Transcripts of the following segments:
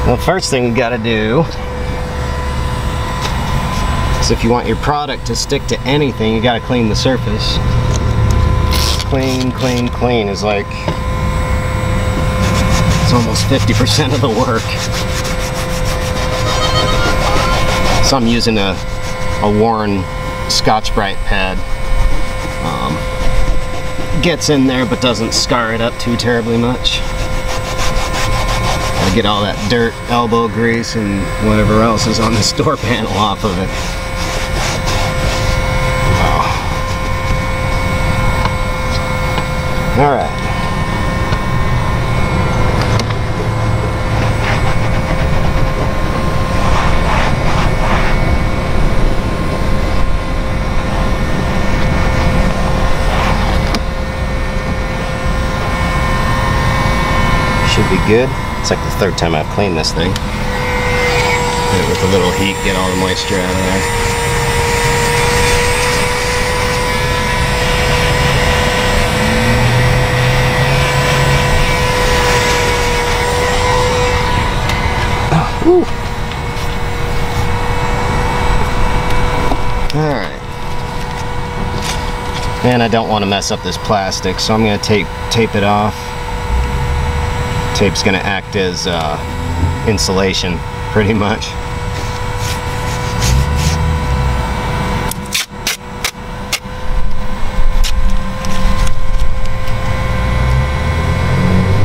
The first thing you gotta do is, if you want your product to stick to anything, you gotta clean the surface. Clean, clean, clean is like, it's almost 50% of the work. So I'm using a worn Scotch-Brite pad. Gets in there but doesn't scar it up too terribly much. Gotta get all that dirt, elbow grease, and whatever else is on this door panel off of it. Wow. All right. Should be good. It's like the third time I've cleaned this thing. Hit it with a little heat, get all the moisture out of there. Oh, all right. And I don't want to mess up this plastic, so I'm going to tape it off. Tape's going to act as insulation, pretty much.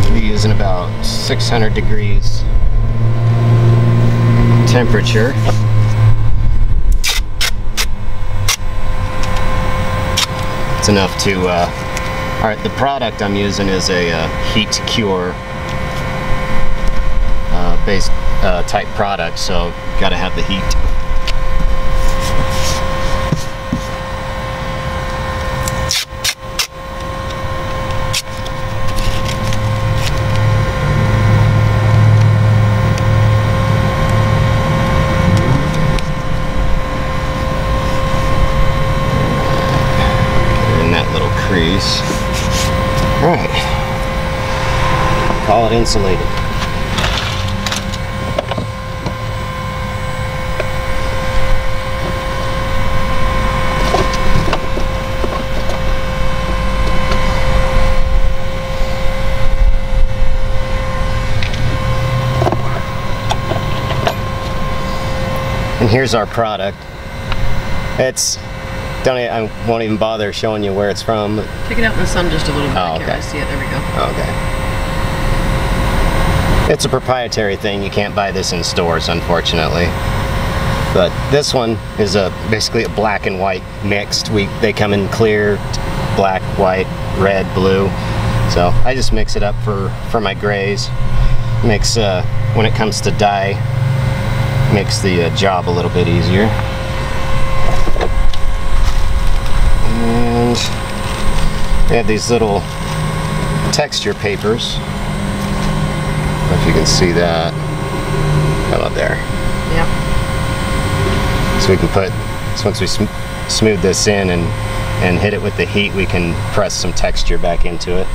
I'll be using about 600 degrees temperature. It's enough to, alright, the product I'm using is a heat cure base type product, so gotta have the heat. Get it in that little crease. All right, call it insulated. And here's our product. It's, I won't even bother showing you where it's from. Take it out in the sun just a little bit. Oh, okay. I can't really see it. There we go. Okay. It's a proprietary thing. You can't buy this in stores, unfortunately. But this one is basically a black and white mixed. They come in clear, black, white, red, blue. So I just mix it up for my grays. Makes when it comes to dye, makes the job a little bit easier. And we have these little texture papers. I don't know if you can see that. How about there? Yep. So we can put, so once we smooth this in and hit it with the heat, we can press some texture back into it.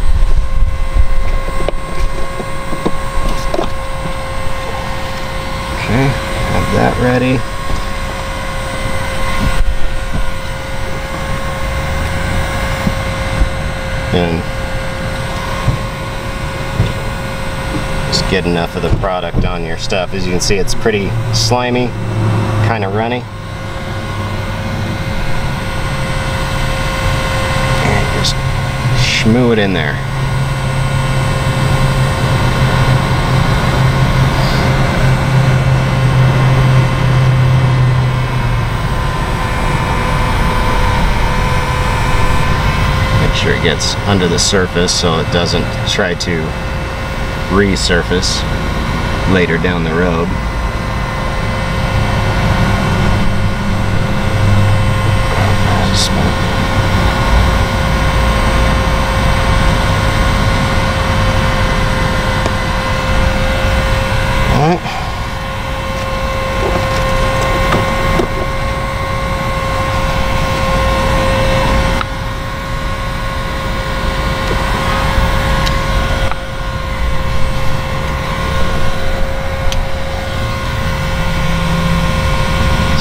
Okay. Have that ready. And just get enough of the product on your stuff. As you can see, it's pretty slimy, kind of runny. And just shmoo it in there. Sure it gets under the surface so it doesn't try to resurface later down the road. All right.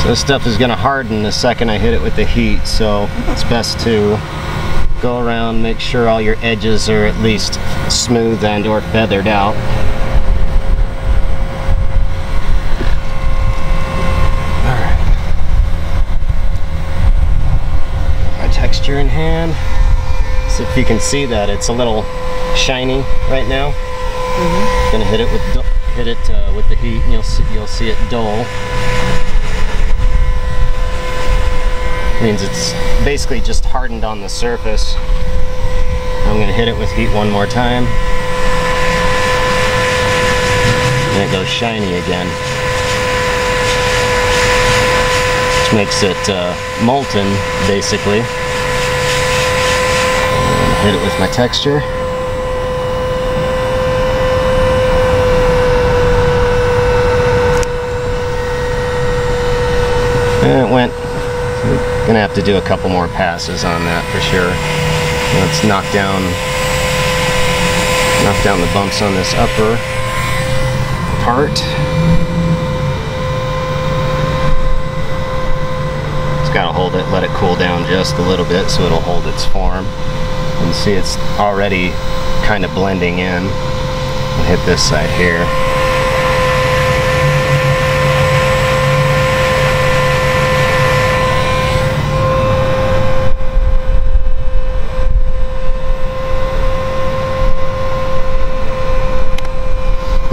So this stuff is gonna harden the second I hit it with the heat, so it's best to go around, make sure all your edges are at least smooth and or feathered out. Alright. My texture in hand. So if you can see that, it's a little shiny right now. Gonna hit it with the heat, and you'll see it dull. Means it's basically just hardened on the surface. I'm going to hit it with heat one more time, and it goes shiny again, which makes it molten basically. Hit it with my texture. And it went. Gonna have to do a couple more passes on that for sure. Let's knock down the bumps on this upper part. Just gotta hold it, let it cool down just a little bit so it'll hold its form. And see, it's already kind of blending in. I'll hit this side here.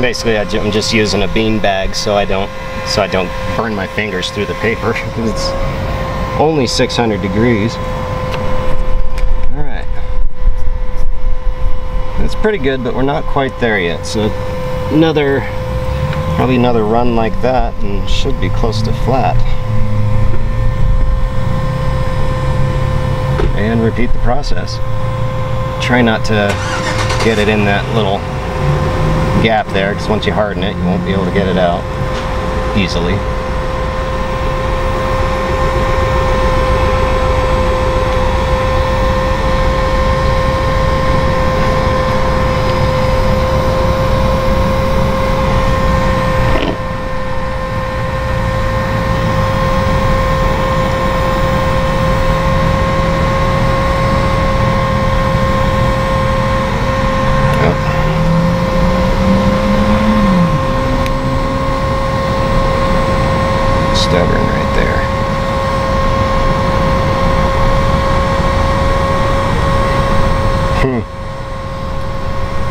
Basically, I'm just using a bean bag so I don't burn my fingers through the paper because it's only 600 degrees. All right, it's pretty good, but we're not quite there yet. So probably another run like that, and should be close to flat. And repeat the process. Try not to get it in that little gap there, because once you harden it, you won't be able to get it out easily. Stubborn right there.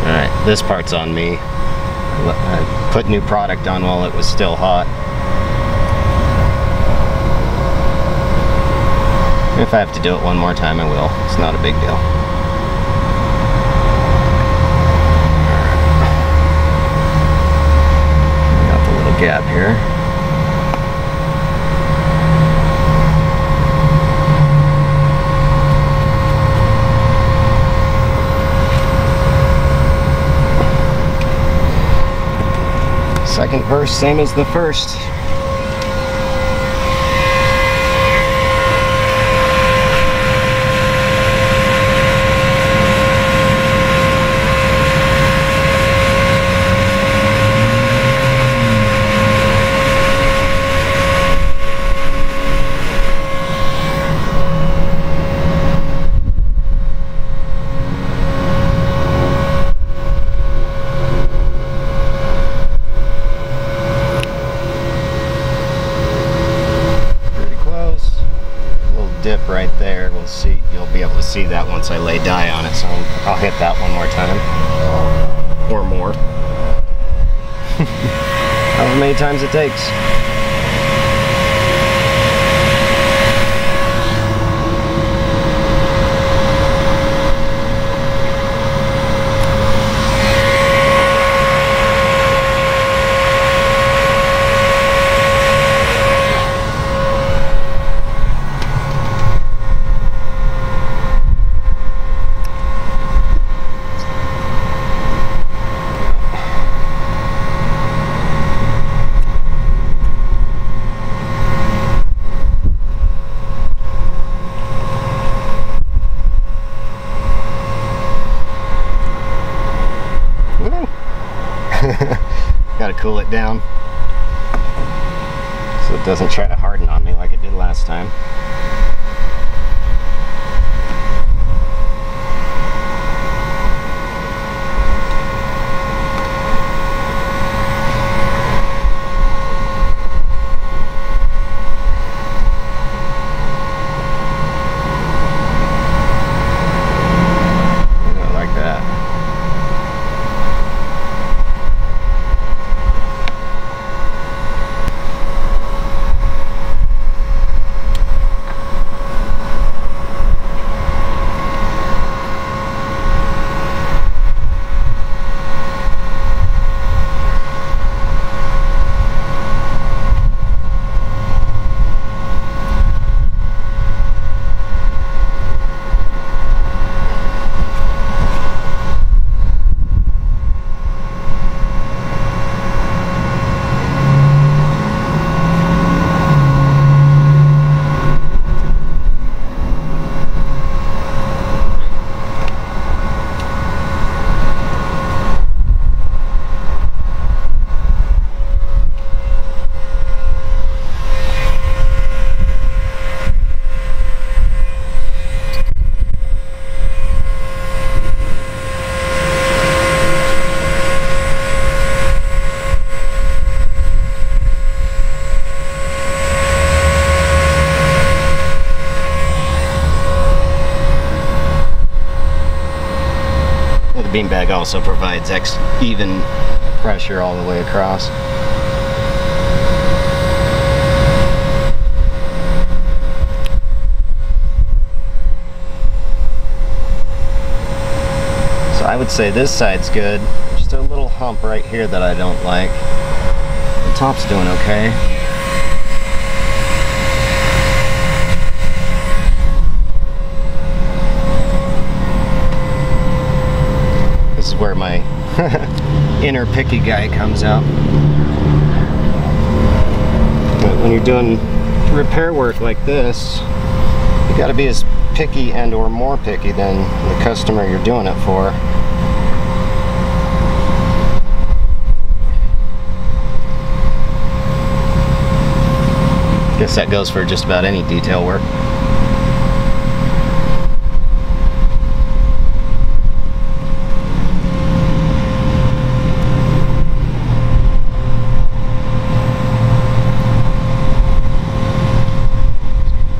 Alright, this part's on me. I put new product on while it was still hot. If I have to do it one more time, I will. It's not a big deal. Got the little gap here. Second verse, same as the first. Dip right there. We'll see. You'll be able to see that once I lay dye on it. So I'll hit that one more time, or more, however many times it takes. Got to cool it down so it doesn't try to harden on next time. The beanbag also provides even pressure all the way across. So I would say this side's good. Just a little hump right here that I don't like. The top's doing okay. This is where my inner picky guy comes out. But when you're doing repair work like this, you got to be as picky and or more picky than the customer you're doing it for. Guess that goes for just about any detail work.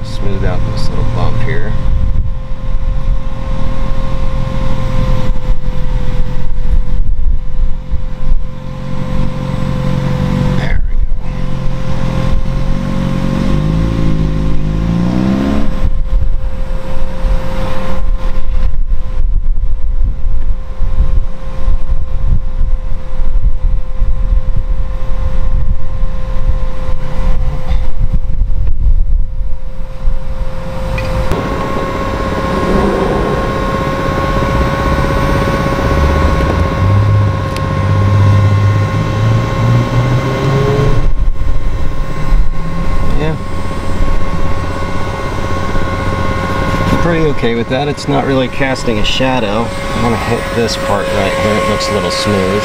Smooth out this little bump here. Pretty okay with that. It's not really casting a shadow. I'm gonna hit this part right here. It looks a little smooth.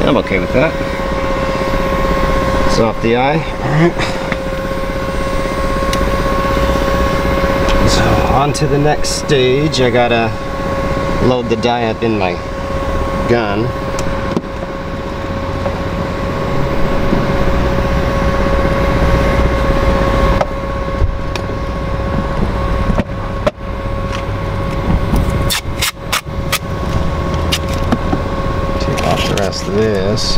Yeah, I'm okay with that. It's off the eye. All right. So on to the next stage. I gotta load the die up in my gun. Take off the rest of this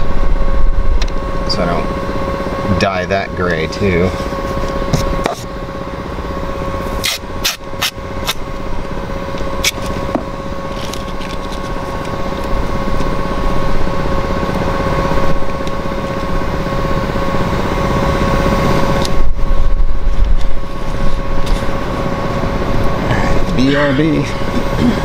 so I don't dye that gray too. BRB.